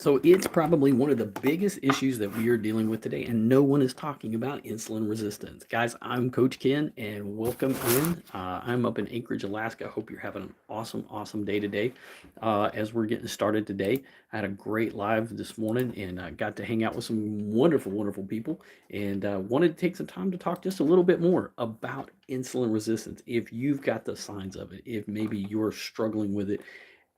So it's probably one of the biggest issues that we are dealing with today, and no one is talking about insulin resistance. Guys, I'm Coach Ken, and welcome in. I'm up in Anchorage, Alaska. I hope you're having an awesome day today. As we're getting started today, I had a great live this morning, and got to hang out with some wonderful people, and wanted to take some time to talk just a little bit more about insulin resistance. If you've got the signs of it, if maybe you're struggling with it,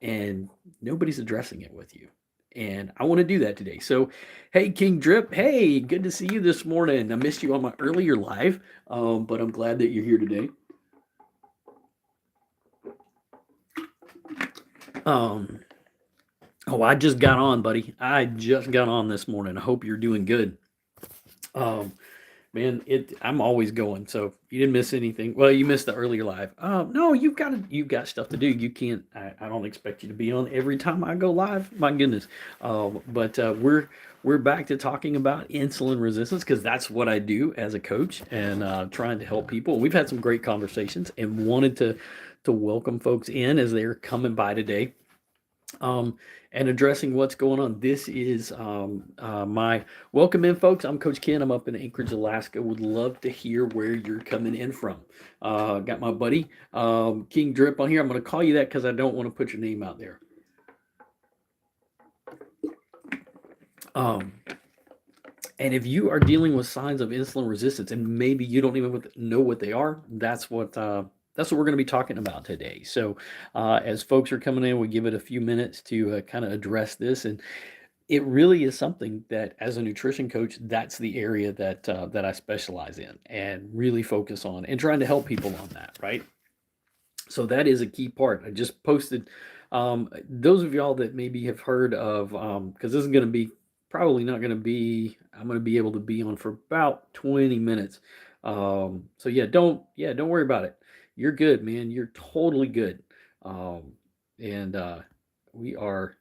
and nobody's addressing it with you. And I want to do that today. So, hey, King Drip, hey, good to see you this morning. I missed you on my earlier live, but I'm glad that you're here today. Um, oh, I just got on, buddy. I just got on this morning. I hope you're doing good. Um, Man, I'm always going. So you didn't miss anything. Well, you missed the earlier live. No, you've got stuff to do. You can't. I don't expect you to be on every time I go live. My goodness. But we're back to talking about insulin resistance because that's what I do as a coach and trying to help people. We've had some great conversations and wanted to welcome folks in as they're coming by today, and addressing what's going on. This is my welcome in, folks. I'm Coach Ken. I'm up in Anchorage, Alaska. Would love to hear where you're coming in from. Got my buddy King Drip on here. I'm going to call you that because I don't want to put your name out there. Um, and if you are dealing with signs of insulin resistance and maybe you don't even know what they are, that's what we're going to be talking about today. So, as folks are coming in, we give it a few minutes to kind of address this, and it really is something that, as a nutrition coach, that's the area that I specialize in and really focus on, and trying to help people on that. Right. So that is a key part. I just posted. Those of y'all that maybe have heard of, because this is going to be probably not going to be. I'm going to be able to be on for about 20 minutes. So don't worry about it. You're good, man. You're totally good. Um, and we are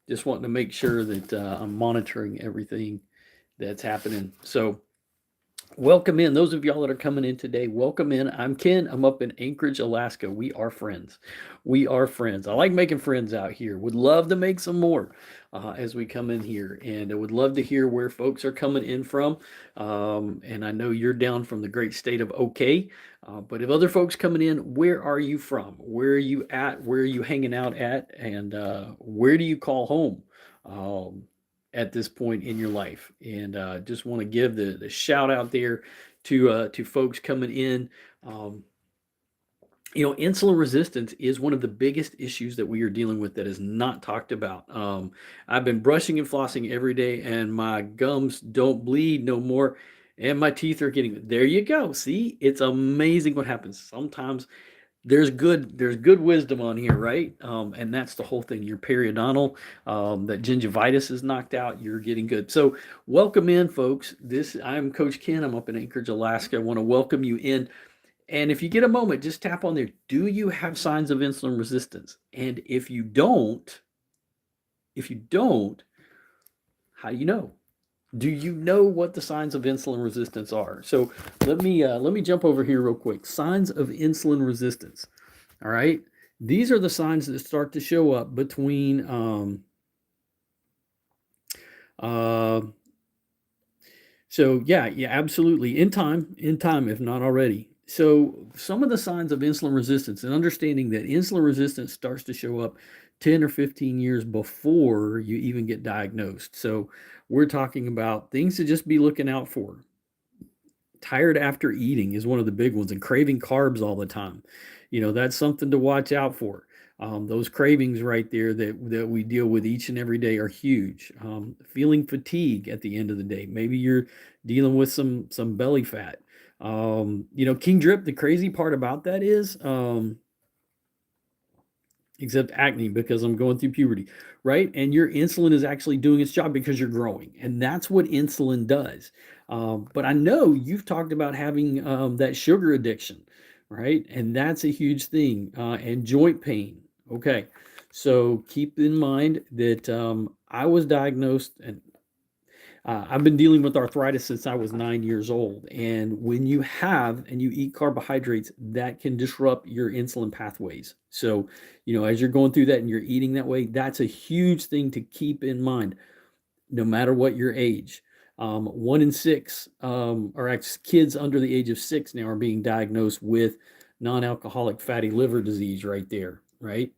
just wanting to make sure that I'm monitoring everything that's happening. So, welcome in. Those of y'all that are coming in today, welcome in. I'm Ken. I'm up in Anchorage, Alaska. We are friends. We are friends. I like making friends out here. Would love to make some more as we come in here. And I would love to hear where folks are coming in from. And I know you're down from the great state of OK. But if other folks coming in, where are you from? Where are you at? Where are you hanging out at? And where do you call home? At this point in your life. And just want to give the shout out there to folks coming in. Um, Insulin resistance is one of the biggest issues that we are dealing with that is not talked about. I've been brushing and flossing every day, and my gums don't bleed no more, and my teeth are getting. There you go. See, it's amazing what happens. Sometimes there's good wisdom on here, right? And that's the whole thing. Your periodontal, that gingivitis is knocked out. You're getting good. So welcome in, folks. I'm Coach Ken. I'm up in Anchorage, Alaska. I want to welcome you in. And if you get a moment, just tap on there. Do you have signs of insulin resistance? And if you don't, how do you know? Do you know what the signs of insulin resistance are? So let me jump over here real quick. Signs of insulin resistance. All right. These are the signs that start to show up between uh so yeah, absolutely. In time, if not already. So some of the signs of insulin resistance, and understanding that insulin resistance starts to show up 10 or 15 years before you even get diagnosed. So we're talking about things to just be looking out for. Tired after eating is one of the big ones, and craving carbs all the time. That's something to watch out for. Those cravings right there that we deal with each and every day are huge. Feeling fatigue at the end of the day. Maybe you're dealing with some belly fat. King Drip, the crazy part about that is, except acne, because I'm going through puberty, right? And your insulin is actually doing its job because you're growing, and that's what insulin does. But I know you've talked about having that sugar addiction, right? And that's a huge thing, and joint pain. Okay, so keep in mind that I was diagnosed, and I've been dealing with arthritis since I was 9 years old. And when you have and you eat carbohydrates, that can disrupt your insulin pathways. So, as you're going through that and you're eating that way, that's a huge thing to keep in mind no matter what your age. 1 in 6, or actually kids under the age of 6 now are being diagnosed with non-alcoholic fatty liver disease right there, right?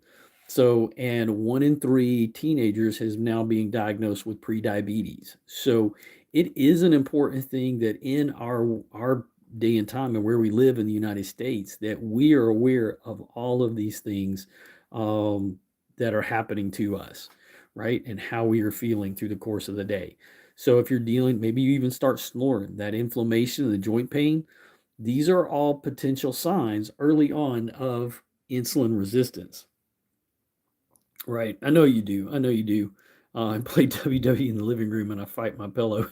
So, and 1 in 3 teenagers is now being diagnosed with prediabetes. So, it is an important thing that in our day and time and where we live in the United States, that we are aware of all of these things um, that are happening to us, right? And how we are feeling through the course of the day. So, if you're dealing, maybe you even start snoring, that inflammation and the joint pain, these are all potential signs early on of insulin resistance. Right. I know you do. I know you do. I play WWE in the living room and I fight my pillow.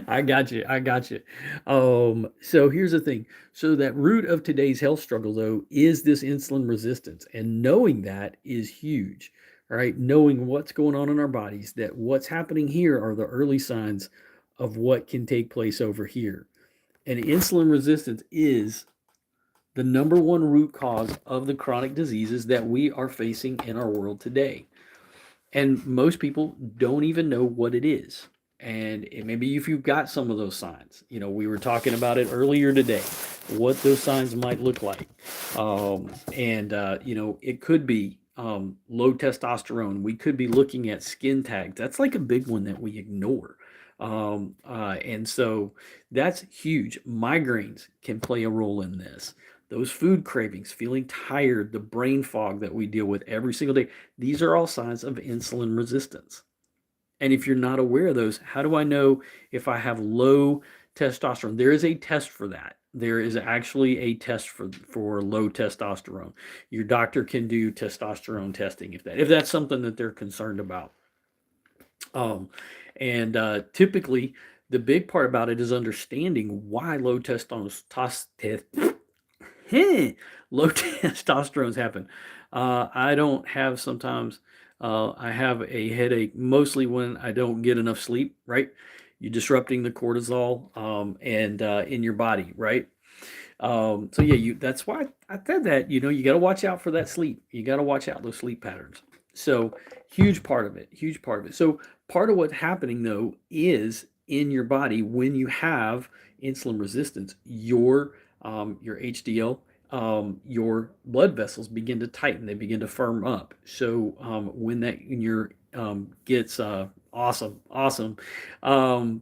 I got you. I got you. So here's the thing. So that root of today's health struggle though is this insulin resistance. And knowing that is huge. All right. Knowing what's going on in our bodies, that what's happening here are the early signs of what can take place over here. And insulin resistance is the number one root cause of the chronic diseases that we are facing in our world today. And most people don't even know what it is. And maybe if you've got some of those signs, we were talking about it earlier today, what those signs might look like. It could be low testosterone. We could be looking at skin tags. That's like a big one that we ignore. And so that's huge. Migraines can play a role in this. Those food cravings, feeling tired, the brain fog that we deal with every single day, these are all signs of insulin resistance. And if you're not aware of those, how do I know if I have low testosterone? There is a test for that. There is actually a test for low testosterone. Your doctor can do testosterone testing if that's something that they're concerned about. Um, and typically, the big part about it is understanding why low testosterone happen. I don't have sometimes. I have a headache mostly when I don't get enough sleep. Right, you're disrupting the cortisol and in your body. Right. So yeah, that's why I said that. You got to watch out for that sleep. You got to watch out those sleep patterns. So huge part of it. Huge part of it. So part of what's happening though is in your body when you have insulin resistance, your HDL, your blood vessels begin to tighten. They begin to firm up. So when that in your gets awesome, um,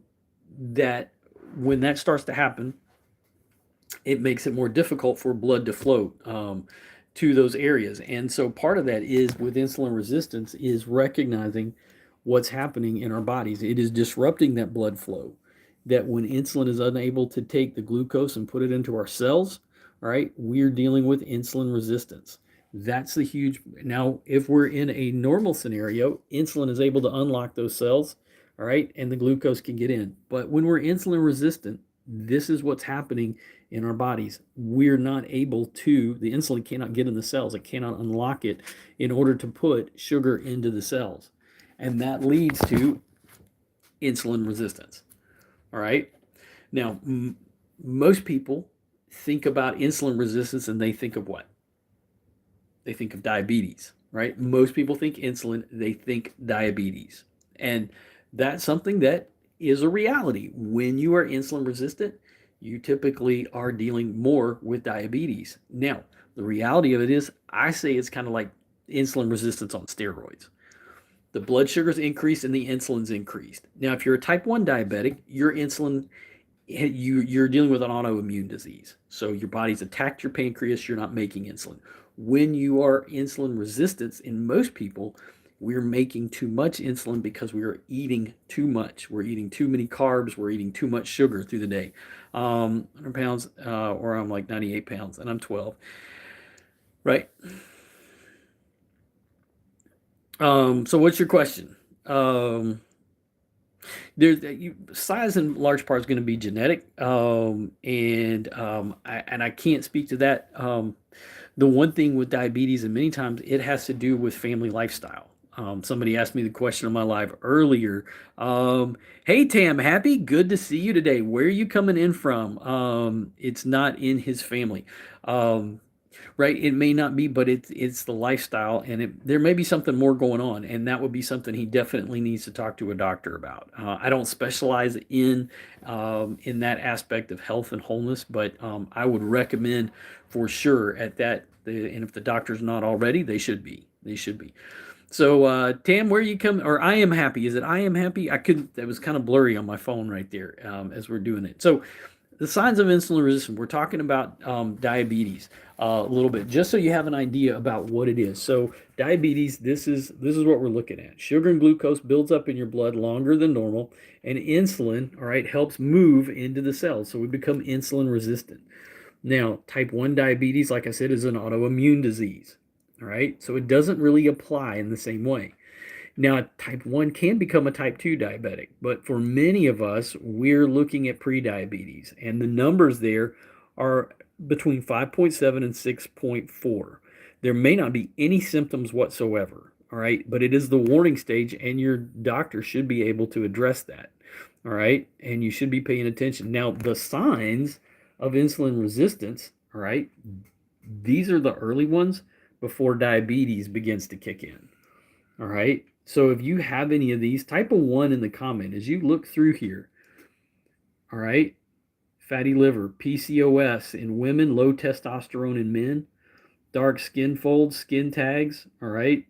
that when that starts to happen, it makes it more difficult for blood to flow to those areas. And so part of that is with insulin resistance is recognizing what's happening in our bodies. It is disrupting that blood flow. That when insulin is unable to take the glucose and put it into our cells, all right, we're dealing with insulin resistance. That's the huge. Now, if we're in a normal scenario, insulin is able to unlock those cells, all right, and the glucose can get in. But when we're insulin resistant, this is what's happening in our bodies. We're not able to, the insulin cannot get in the cells, it cannot unlock it in order to put sugar into the cells. And that leads to insulin resistance. All right. Now, most people think about insulin resistance and they think of what? They think of diabetes, right? Most people think insulin, they think diabetes. And that's something that is a reality. When you are insulin resistant, you typically are dealing more with diabetes. Now, the reality of it is, I say it's kind of like insulin resistance on steroids. The blood sugar's increased and the insulin's increased. Now, if you're a type 1 diabetic, your insulin you're dealing with an autoimmune disease. So your body's attacked your pancreas, you're not making insulin. When you are insulin resistant, in most people, we're making too much insulin because we are eating too much. We're eating too many carbs, we're eating too much sugar through the day. 100 pounds, or I'm like 98 pounds, and I'm 12. Right? So what's your question? Size in large part is going to be genetic, and I can't speak to that. The one thing with diabetes, and many times it has to do with family lifestyle. Somebody asked me the question on my live earlier. Hey Tam, happy, good to see you today. Where are you coming in from? It's not in his family. Um, right? It may not be, but it's the lifestyle, and there may be something more going on, and that would be something he definitely needs to talk to a doctor about. I don't specialize in that aspect of health and wholeness, but I would recommend for sure at that. And if the doctor's not already, they should be. They should be. So, Tam, where you come, or I am happy. Is it I am happy? I couldn't, that was kind of blurry on my phone right there as we're doing it. So, the signs of insulin resistance, we're talking about diabetes a little bit, just so you have an idea about what it is. So, diabetes, this is what we're looking at. Sugar and glucose builds up in your blood longer than normal, and insulin, all right, helps move into the cells. So, we become insulin resistant. Now, type 1 diabetes, like I said, is an autoimmune disease. All right, so it doesn't really apply in the same way. Now, type 1 can become a type 2 diabetic, but for many of us, we're looking at prediabetes, and the numbers there are between 5.7 and 6.4. There may not be any symptoms whatsoever, all right, but it is the warning stage, and your doctor should be able to address that, all right, and you should be paying attention. Now, the signs of insulin resistance, all right, these are the early ones before diabetes begins to kick in. All right. So if you have any of these, type a 1 in the comment as you look through here. All right. Fatty liver, PCOS in women, low testosterone in men, dark skin folds, skin tags. All right.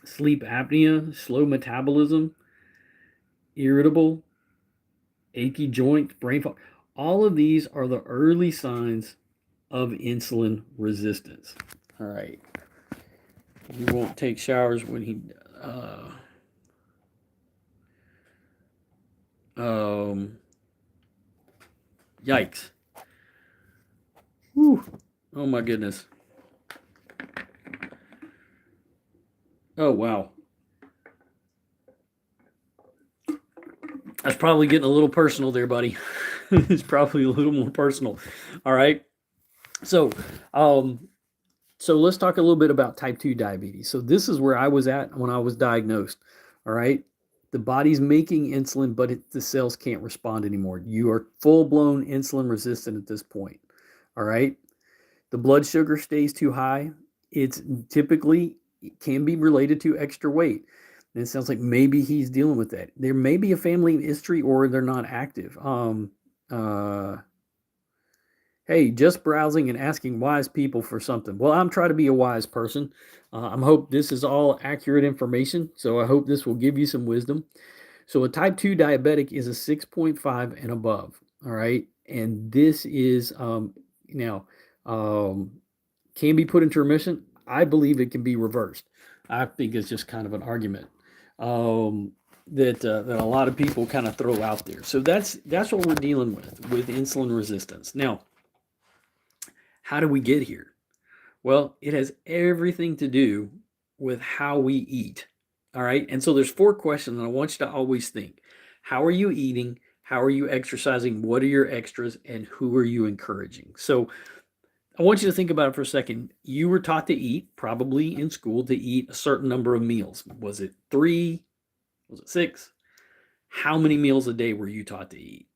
Sleep apnea, slow metabolism, irritable, achy joint, brain fog. All of these are the early signs of insulin resistance. All right. He won't take showers when he yikes. Whew. Oh my goodness. Oh wow. That's probably getting a little personal there, buddy. It's probably a little more personal. All right. So, so let's talk a little bit about type 2 diabetes. So this is where I was at when I was diagnosed. All right. The body's making insulin, but the cells can't respond anymore. You are full-blown insulin resistant at this point. All right. The blood sugar stays too high. It's typically, it can be related to extra weight. And it sounds like maybe he's dealing with that. There may be a family history, or they're not active. Hey, just browsing and asking wise people for something. Well, I'm trying to be a wise person. I hope this is all accurate information. So I hope this will give you some wisdom. So a type 2 diabetic is a 6.5 and above. All right. And this is now can be put into remission. I believe it can be reversed. I think it's just kind of an argument that a lot of people kind of throw out there. So that's what we're dealing with insulin resistance. Now, how do we get here? Well, it has everything to do with how we eat. All right. And so there's 4 questions that I want you to always think. How are you eating? How are you exercising? What are your extras? And who are you encouraging? So I want you to think about it for a second. You were taught to eat, probably in school, to eat a certain number of meals. Was it 3? Was it 6? How many meals a day were you taught to eat?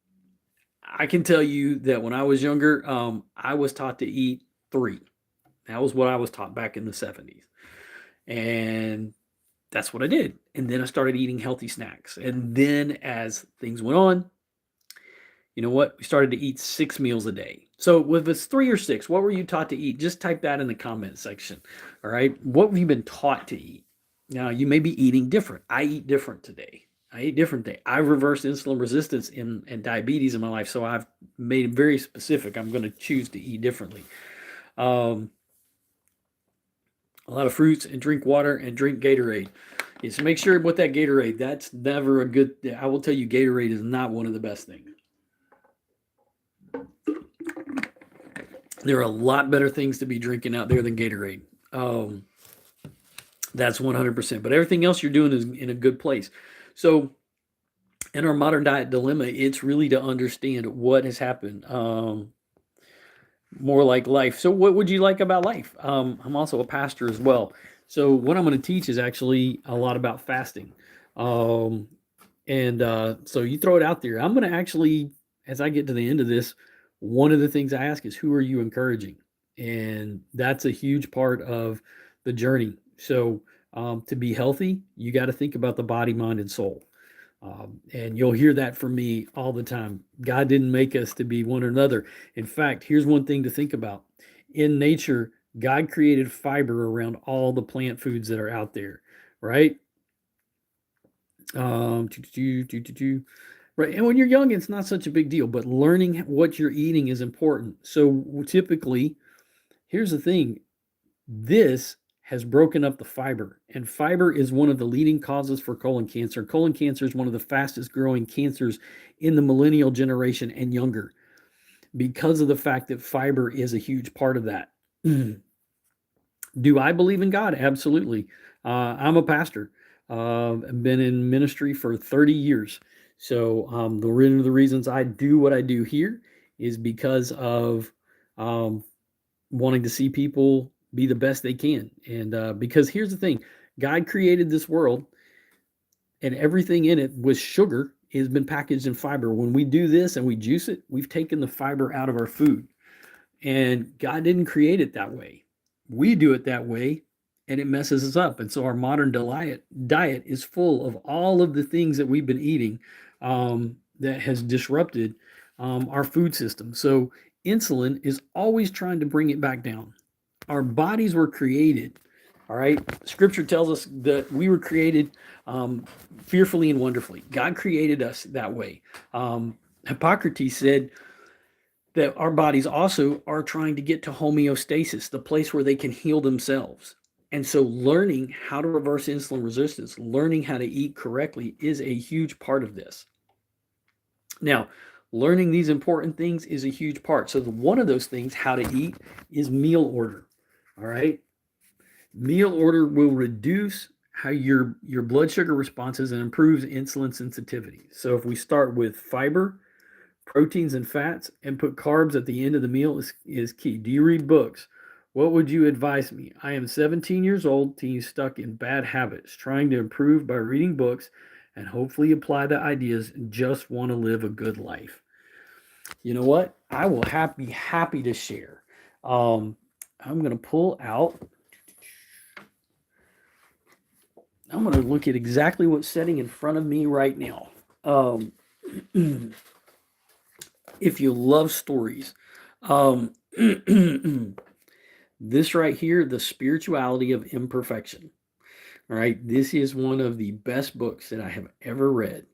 I can tell you that when I was younger, I was taught to eat 3. That was what I was taught back in the 70s. And that's what I did. And then I started eating healthy snacks. And then as things went on, you know what? We started to eat 6 meals a day. So if it's 3 or 6, what were you taught to eat? Just type that in the comment section. All right. What have you been taught to eat? Now, you may be eating different. I eat different today. I eat different today. I reversed insulin resistance and diabetes in my life. So I've made it very specific. I'm going to choose to eat differently. A lot of fruits and drink water and drink Gatorade. Just make sure with that Gatorade, that's never a good, I will tell you, Gatorade is not one of the best things. There are a lot better things to be drinking out there than Gatorade. That's 100%. But everything else you're doing is in a good place. So in our modern diet dilemma, it's really to understand what has happened. More like life. So what would you like about life? I'm also a pastor as well. So what I'm going to teach is actually a lot about fasting. Um, and so you throw it out there. I'm going to actually, as I get to the end of this, one of the things I ask is, who are you encouraging? And that's a huge part of the journey. So to be healthy, you got to think about the body, mind, and soul. And you'll hear that from me all the time. God didn't make us to be one another. In fact, here's one thing to think about. In nature, God created fiber around all the plant foods that are out there, right? Right. And when you're young, it's not such a big deal, but learning what you're eating is important. So typically, here's the thing, this has broken up the fiber, and fiber is one of the leading causes for colon cancer. Colon cancer is one of the fastest growing cancers in the millennial generation and younger because of the fact that fiber is a huge part of that. Do I believe in God? Absolutely. I'm a pastor. I've been in ministry for 30 years. So one of the reasons I do what I do here is because of um, wanting to see people be the best they can. And because here's the thing, God created this world, and everything in it with sugar has been packaged in fiber. When we do this and we juice it, we've taken the fiber out of our food. And God didn't create it that way. We do it that way, and it messes us up. And so our modern diet is full of all of the things that we've been eating that has disrupted our food system. So insulin is always trying to bring it back down. Our bodies were created. All right. Scripture tells us that we were created fearfully and wonderfully. God created us that way. Hippocrates said that our bodies also are trying to get to homeostasis, the place where they can heal themselves. And so learning how to reverse insulin resistance, learning how to eat correctly is a huge part of this. Now, learning these important things is a huge part. So one of those things, how to eat, is meal order. All right. Meal order will reduce how your blood sugar responses and improves insulin sensitivity. So if we start with fiber, proteins and fats, and put carbs at the end of the meal is key. Do you read books? What would you advise me? I am 17 years old, teen stuck in bad habits, trying to improve by reading books and hopefully apply the ideas and just want to live a good life. You know what? I will be happy to share. I'm going to pull out. I'm going to look at exactly what's sitting in front of me right now. If you love stories, this right here, The Spirituality of Imperfection. All right, this is one of the best books that I have ever read.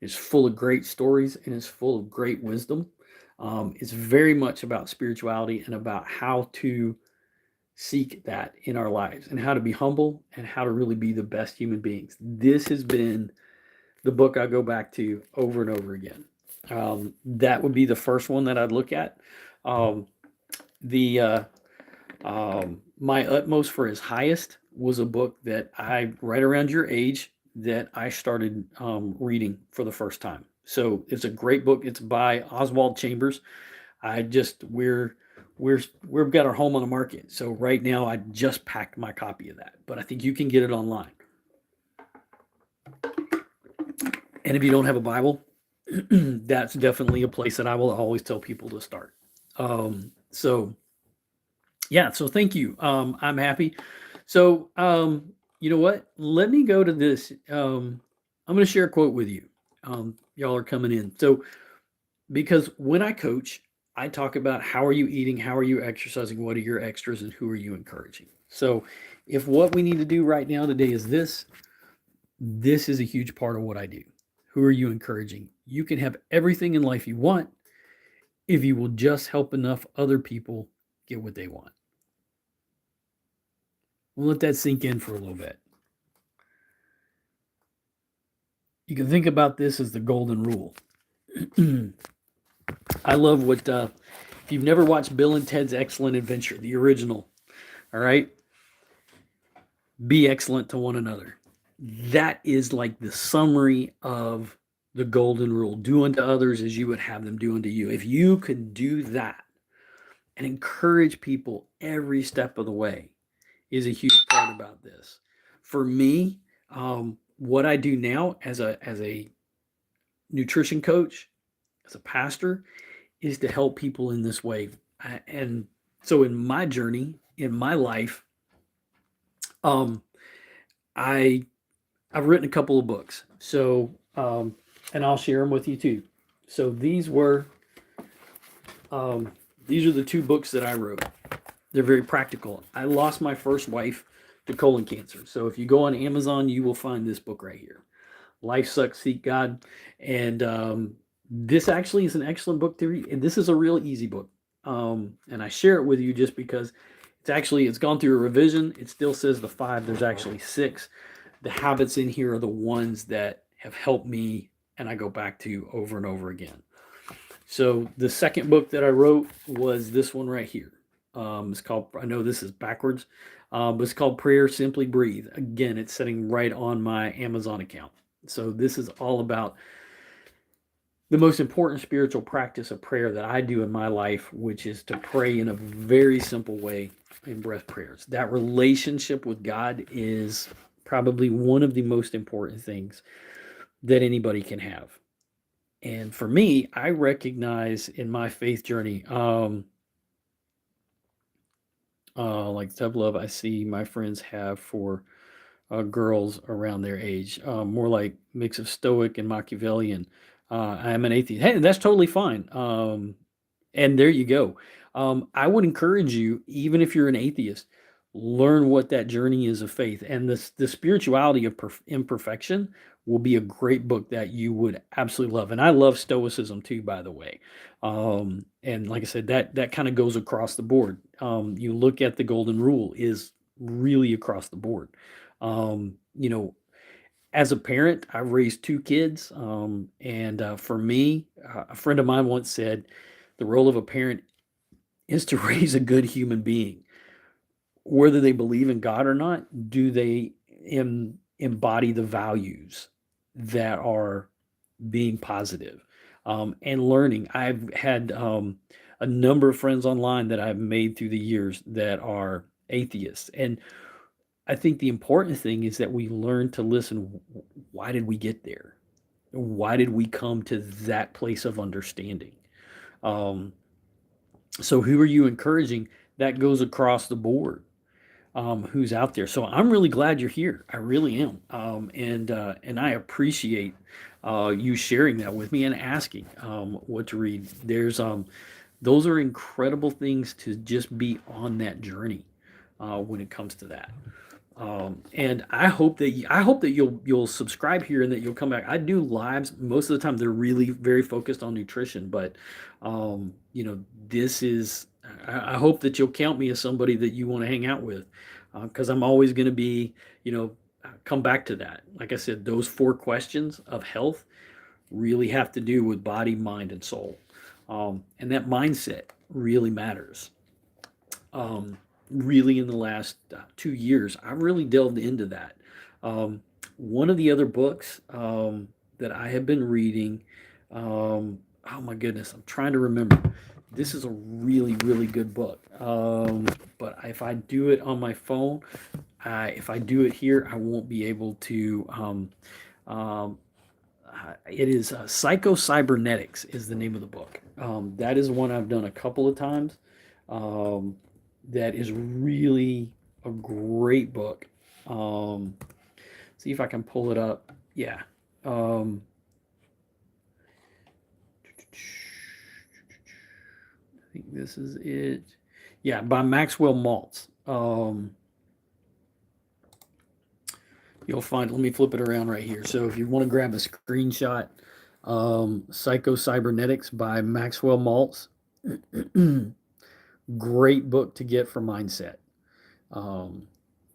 It's full of great stories and it's full of great wisdom. It's very much about spirituality and about how to seek that in our lives and how to be humble and how to really be the best human beings. This has been the book I go back to over and over again. That would be the first one that I'd look at. The My Utmost for His Highest was a book that right around your age, that I started reading for the first time. So it's a great book. It's by Oswald Chambers. We've got our home on the market. So right now I just packed my copy of that, but I think you can get it online. And if you don't have a Bible, that's definitely a place that I will always tell people to start. So thank you. I'm happy. So you know what? Let me go to this. I'm going to share a quote with you. Y'all are coming in. So because when I coach, I talk about how are you eating, how are you exercising, what are your extras, and who are you encouraging. So if what we need to do right now today is this is a huge part of what I do. Who are you encouraging? You can have everything in life you want if you will just help enough other people get what they want. We'll let that sink in for a little bit. You can think about this as the golden rule. I love what, if you've never watched Bill and Ted's Excellent Adventure, the original, all right? Be excellent to one another. That is like the summary of the golden rule. Do unto others as you would have them do unto you. If you could do that and encourage people every step of the way, is a huge part about this. For me, what I do now as a nutrition coach, as a pastor, is to help people in this way. And so in my journey, in my life, um, I I've written a couple of books. So and I'll share them with you too. So um, these are the two books that I wrote. They're very practical. I lost my first wife to colon cancer. So if you go on Amazon, you will find this book right here. Life Sucks, Seek God. And this actually is an excellent book to read. And this is a real easy book. And I share it with you just because it's gone through a revision. It still says the 5. There's actually 6. The habits in here are the ones that have helped me and I go back to over and over again. So the second book that I wrote was this one right here. It's called, I know this is backwards, but it's called Prayer Simply Breathe. Again, it's sitting right on my Amazon account. So this is all about the most important spiritual practice of prayer that I do in my life, which is to pray in a very simple way in breath prayers. That relationship with God is probably one of the most important things that anybody can have. And for me, I recognize in my faith journey, like tough love I see my friends have for girls around their age, more like mix of Stoic and Machiavellian. I am an atheist. Hey, that's totally fine. And there you go. I would encourage you, even if you're an atheist, learn what that journey is of faith. And the spirituality of imperfection will be a great book that you would absolutely love. And I love Stoicism too, by the way. And like I said, that kind of goes across the board. You look at the golden rule is really across the board. You know, as a parent, I've raised 2 kids. And for me, a friend of mine once said, the role of a parent is to raise a good human being. Whether they believe in God or not, do they embody the values that are being positive and learning? I've had a number of friends online that I've made through the years that are atheists. And I think the important thing is that we learn to listen. Why did we get there? Why did we come to that place of understanding? Um, so who are you encouraging? That goes across the board. Who's out there? So I'm really glad you're here. I really am, and I appreciate you sharing that with me and asking what to read. There's those are incredible things to just be on that journey when it comes to that. And I hope that you'll subscribe here and that you'll come back. I do lives most of the time. They're really very focused on nutrition, but you know, this is. I hope that you'll count me as somebody that you want to hang out with, because I'm always going to be, you know, come back to that. Like I said, those 4 questions of health really have to do with body, mind, and soul, and that mindset really matters. Um, Really, in the last 2 years, I've really delved into that. One of the other books that I have been reading, oh my goodness, I'm trying to remember. This is a really, really good book. But if I do it on my phone, if I do it here, I won't be able to. Um, it is Psycho-Cybernetics is the name of the book. That is one I've done a couple of times. Um, that is really a great book. Um, See if I can pull it up. Yeah. Um, I think this is it. Yeah, by Maxwell Maltz. You'll find, let me flip it around right here. So if you want to grab a screenshot, Psycho-Cybernetics by Maxwell Maltz. Great book to get for mindset. Um,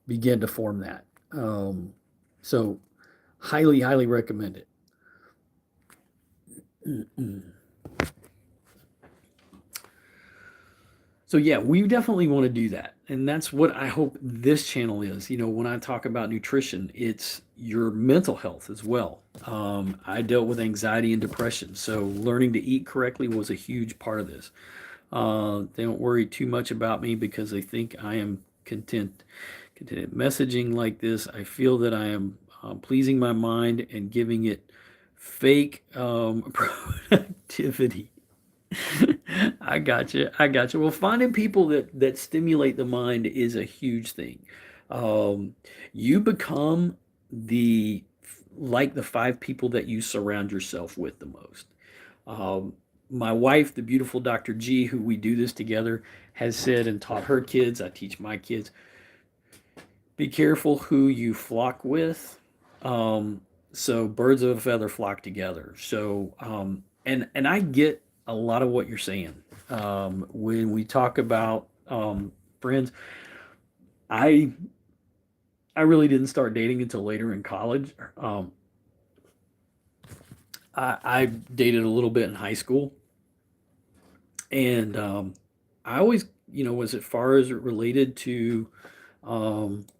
Begin to form that. So highly, highly recommend it. So yeah, we definitely want to do that. And that's what I hope this channel is. You know, when I talk about nutrition, it's your mental health as well. I dealt with anxiety and depression. So learning to eat correctly was a huge part of this. They don't worry too much about me because they think I am Messaging like this, I feel that I am pleasing my mind and giving it fake productivity. I got you. I got you. Well, finding people that stimulate the mind is a huge thing. Um, you become the like the five people that you surround yourself with the most. Um, my wife, the beautiful Dr. G, who we do this together, has said and taught her kids. I teach my kids, be careful who you flock with. Um, so birds of a feather flock together. So and I get a lot of what you're saying. When we talk about friends, I I really didn't start dating until later in college. I dated a little bit in high school, and I always, was as far as it related to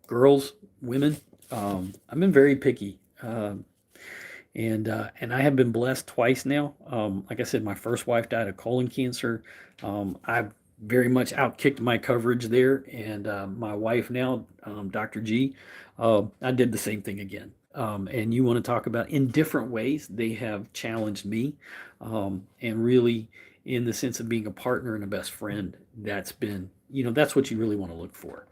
girls, women. I've been very picky, and I have been blessed twice now. Like I said, my first wife died of colon cancer. I've very much outkicked my coverage there, and my wife now, Dr. G, I did the same thing again. And you want to talk about in different ways they have challenged me, and really in the sense of being a partner and a best friend. That's been, that's what you really want to look for.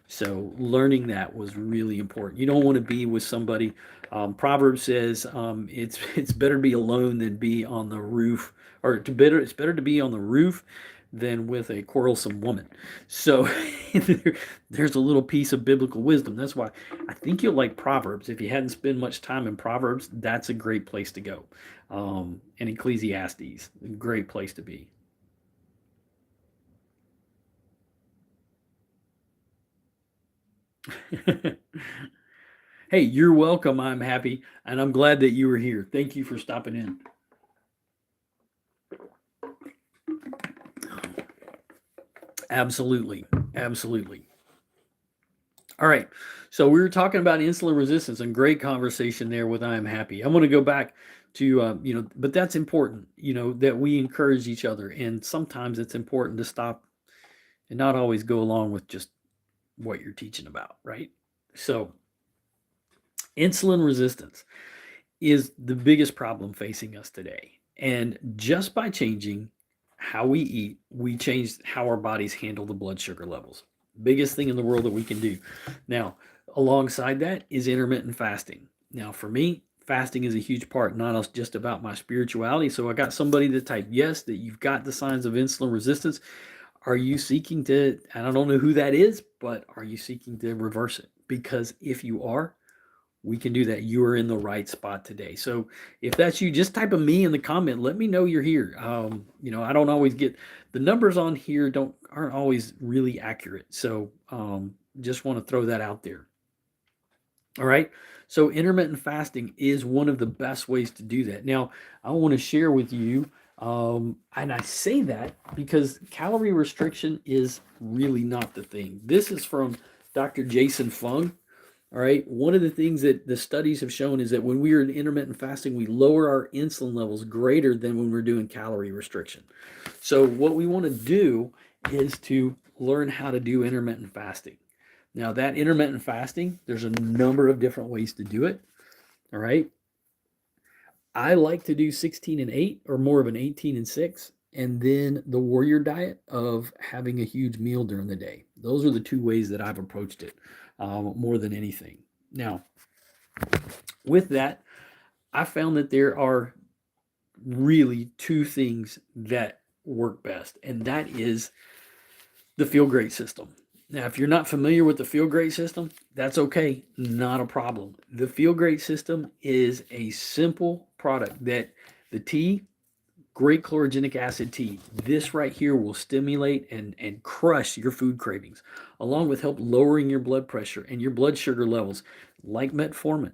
So learning that was really important. You don't want to be with somebody. Proverbs says it's better to be alone than be on the roof, or it's better to be on the roof than with a quarrelsome woman. So there's a little piece of biblical wisdom. That's why I think you'll like Proverbs. If you hadn't spent much time in Proverbs, that's a great place to go. And Ecclesiastes, a great place to be. Hey, you're welcome. I'm happy and I'm glad that you were here. Thank you for stopping in. Absolutely. Absolutely. All right. So we were talking about insulin resistance and great conversation there with I'm happy. I want to go back to, but that's important, that we encourage each other. And sometimes it's important to stop and not always go along with just what you're teaching about, right? So insulin resistance is the biggest problem facing us today. And just by changing how we eat, we change how our bodies handle the blood sugar levels. Biggest thing in the world that we can do. Now, alongside that is intermittent fasting. Now, for me, fasting is a huge part, not just about my spirituality. So I got somebody that typed yes, that you've got the signs of insulin resistance. Are you seeking to, and I don't know who that is, but are you seeking to reverse it? Because if you are, we can do that. You are in the right spot today. So if that's you, just type a me in the comment. Let me know you're here. I don't always get the numbers on here aren't always really accurate. So just want to throw that out there. All right. So intermittent fasting is one of the best ways to do that. Now, I want to share with you, and I say that because calorie restriction is really not the thing. This is from Dr. Jason Fung. All right. One of the things that the studies have shown is that when we are in intermittent fasting, we lower our insulin levels greater than when we're doing calorie restriction. So, what we want to do is to learn how to do intermittent fasting. Now, that intermittent fasting, there's a number of different ways to do it. All right. I like to do 16 and 8 or more of an 18 and 6. And then the warrior diet of having a huge meal during the day. Those are the two ways that I've approached it more than anything. Now, with that, I found that there are really two things that work best, and that is the feel great system. Now, if you're not familiar with the feel great system, that's okay, not a problem. The feel great system is a simple product that the tea, great chlorogenic acid tea. This right here will stimulate and crush your food cravings, along with help lowering your blood pressure and your blood sugar levels, like metformin.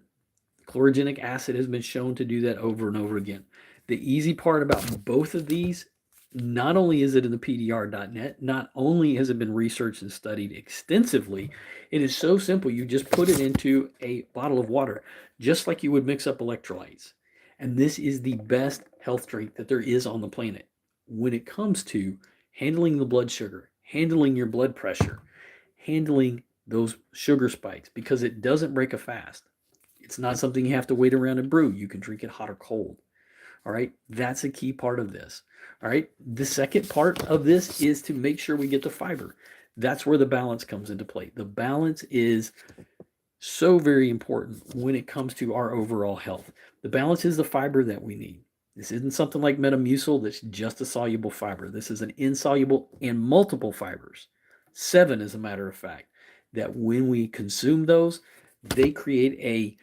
Chlorogenic acid has been shown to do that over and over again. The easy part about both of these, not only is it in the PDR.net, not only has it been researched and studied extensively, it is so simple. You just put it into a bottle of water, just like you would mix up electrolytes. And this is the best health drink that there is on the planet when it comes to handling the blood sugar, handling your blood pressure, handling those sugar spikes because it doesn't break a fast. It's not something you have to wait around and brew. You can drink it hot or cold. All right. That's a key part of this. All right. The second part of this is to make sure we get the fiber. That's where the balance comes into play. The balance is so very important when it comes to our overall health. The balance is the fiber that we need. This isn't something like Metamucil that's just a soluble fiber. This is an insoluble and multiple fibers, 7 as a matter of fact, that when we consume those, they create a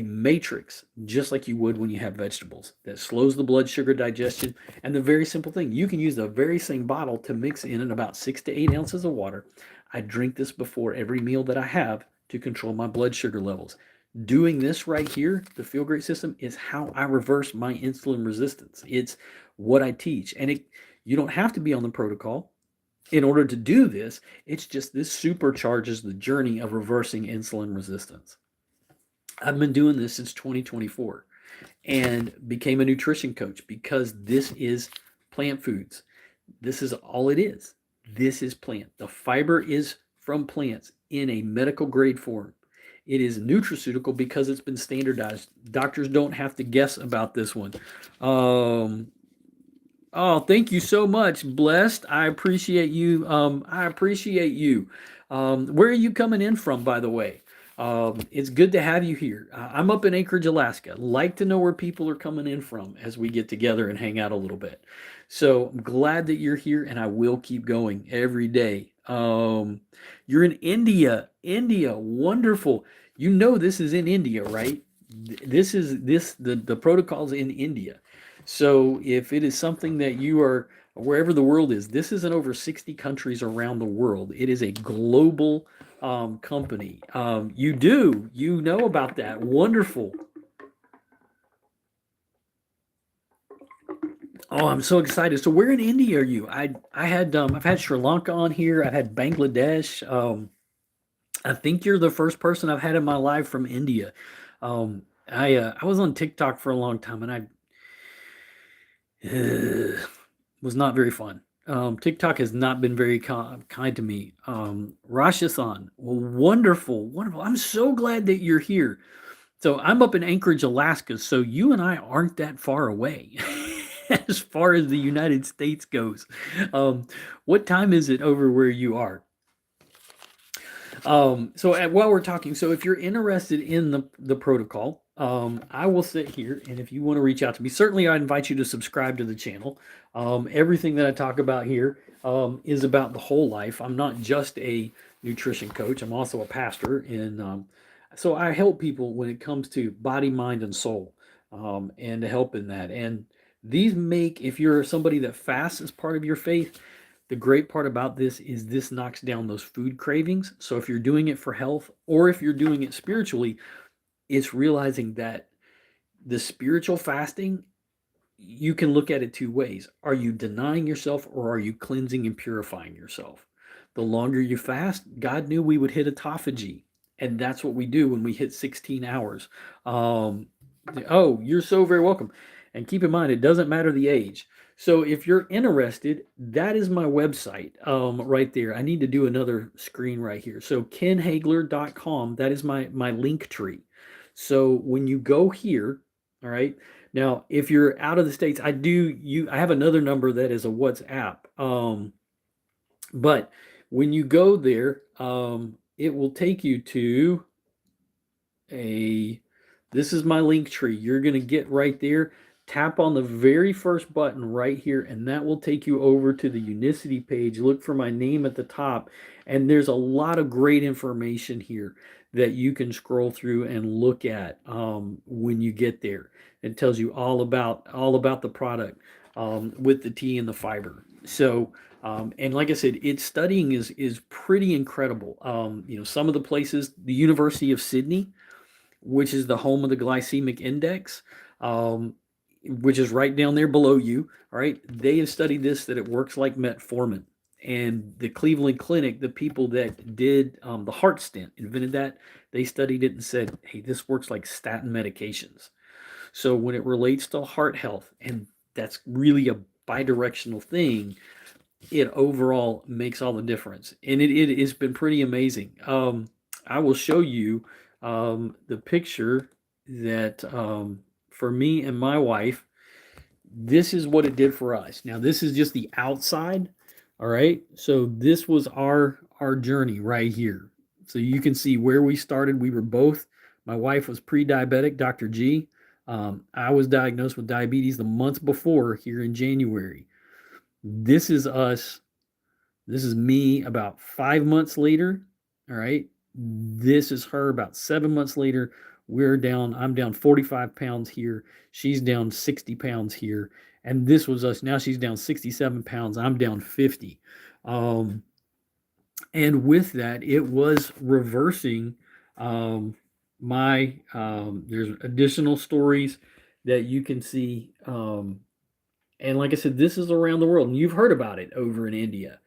matrix, just like you would when you have vegetables, that slows the blood sugar digestion. And the very simple thing, you can use the very same bottle to mix in about 6 to 8 ounces of water. I drink this before every meal that I have to control my blood sugar levels. Doing this right here, the Feel Great system, is how I reverse my insulin resistance. It's what I teach. And you don't have to be on the protocol in order to do this. It's just this supercharges the journey of reversing insulin resistance. I've been doing this since 2024 and became a nutrition coach because this is plant foods. This is all it is. This is plant. The fiber is from plants in a medical grade form. It is nutraceutical because it's been standardized. Doctors don't have to guess about this one. Um, oh, thank you so much, Blessed. I appreciate you. I appreciate you. Where are you coming in from, by the way? It's good to have you here. I'm up in Anchorage, Alaska. Like to know where people are coming in from as we get together and hang out a little bit. So I'm glad that you're here, and I will keep going every day. You're in India. India, wonderful. You know this is in India, right? The protocol's in India. So if it is something that you are wherever the world is, this is in over 60 countries around the world. It is a global company. You know about that. Wonderful. Oh, I'm so excited. So where in India are you? I've had Sri Lanka on here. I've had Bangladesh. I think you're the first person I've had in my life from India. I was on TikTok for a long time, and I was not very fun. TikTok has not been very kind to me. Rashasan, well, wonderful, wonderful. I'm so glad that you're here. So I'm up in Anchorage, Alaska. So you and I aren't that far away as far as the United States goes. Um, what time is it over where you are? While we're talking, so if you're interested in the protocol, I will sit here, and if you want to reach out to me, certainly I invite you to subscribe to the channel. Everything that I talk about here is about the whole life. I'm not just a nutrition coach. I'm also a pastor, and so I help people when it comes to body, mind, and soul, and to help in that. And these make, if you're somebody that fasts as part of your faith, the great part about this is this knocks down those food cravings. So if you're doing it for health or if you're doing it spiritually, it's realizing that the spiritual fasting, you can look at it two ways. Are you denying yourself or are you cleansing and purifying yourself? The longer you fast, God knew we would hit autophagy. And that's what we do when we hit 16 hours. Um, oh, you're so very welcome. And keep in mind, it doesn't matter the age. So if you're interested, that is my website right there. I need to do another screen right here. So kenhagler.com, that is my link tree. So when you go here, all right, now if you're out of the States, I have another number that is a WhatsApp. But when you go there, it will take you to a this is my link tree. You're going to get right there. Tap on the very first button right here, and that will take you over to the Unicity page. Look for my name at the top, and there's a lot of great information here that you can scroll through and look at when you get there. It tells you all about the product with the tea and the fiber. So, and like I said, its studying is pretty incredible. Some of the places, the University of Sydney, which is the home of the glycemic index, um, which is right down there below you. All right. They have studied this, that it works like metformin. And the Cleveland Clinic, the people that did the heart stent, invented that, they studied it and said, hey, this works like statin medications. So when it relates to heart health, and that's really a bidirectional thing, it overall makes all the difference. And it's been pretty amazing. I will show you the picture that for me and my wife, this is what it did for us. Now, this is just the outside. All right. So this was our journey right here. So you can see where we started. We were both, my wife was pre-diabetic, Dr. G. I was diagnosed with diabetes the month before here in January. This is us. This is me about 5 months later. All right. This is her about 7 months later. I'm down 45 pounds here. She's down 60 pounds here. And this was us. Now she's down 67 pounds. I'm down 50. Um, and with that, it was reversing there's additional stories that you can see. And like I said, this is around the world, and you've heard about it over in India.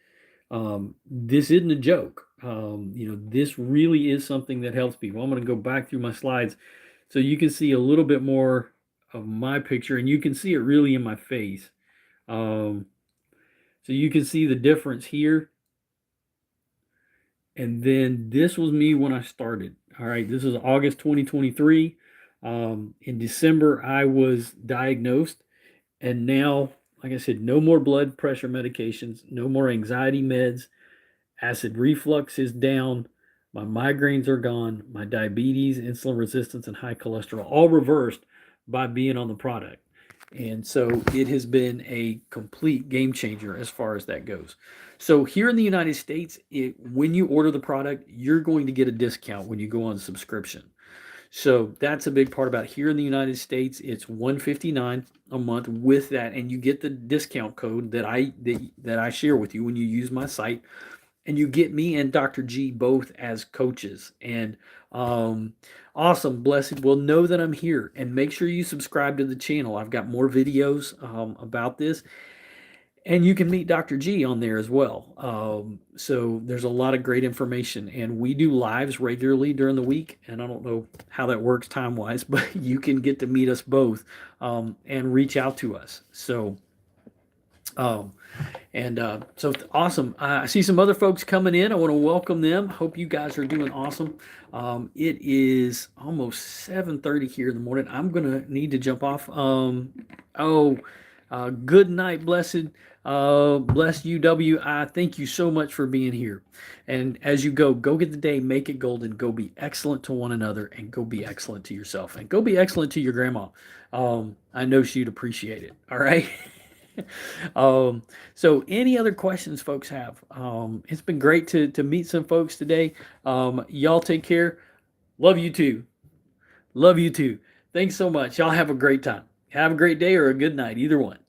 This isn't a joke. This really is something that helps people. I'm going to go back through my slides so you can see a little bit more of my picture, and you can see it really in my face. So you can see the difference here. And then this was me when I started. All right, this is August 2023. In December, I was diagnosed, and now, like I said, no more blood pressure medications, no more anxiety meds. Acid reflux is down. My migraines are gone. My diabetes, insulin resistance, and high cholesterol all reversed by being on the product. And so it has been a complete game changer as far as that goes. So here in the United States, when you order the product, you're going to get a discount when you go on subscription. So that's a big part about it. Here in the United States, it's $159 a month with that, and you get the discount code that I share with you when you use my site, and you get me and Dr. G both as coaches. And awesome, blessed. Well, know that I'm here, and make sure you subscribe to the channel. I've got more videos about this, and you can meet Dr. G on there as well. So there's a lot of great information, and we do lives regularly during the week. And I don't know how that works time wise, but you can get to meet us both and reach out to us. So. So awesome. I see some other folks coming in. I want to welcome them. Hope you guys are doing awesome. It is almost 7:30 here in the morning. I'm going to need to jump off. Good night, blessed. Bless UW. Thank you so much for being here. And as you go get the day, make it golden. Go be excellent to one another, and go be excellent to yourself, and go be excellent to your grandma. I know she'd appreciate it. All right. So any other questions folks have? It's been great to meet some folks today. Y'all take care. Love you too. Love you too. Thanks so much. Y'all have a great time. Have a great day or a good night, either one.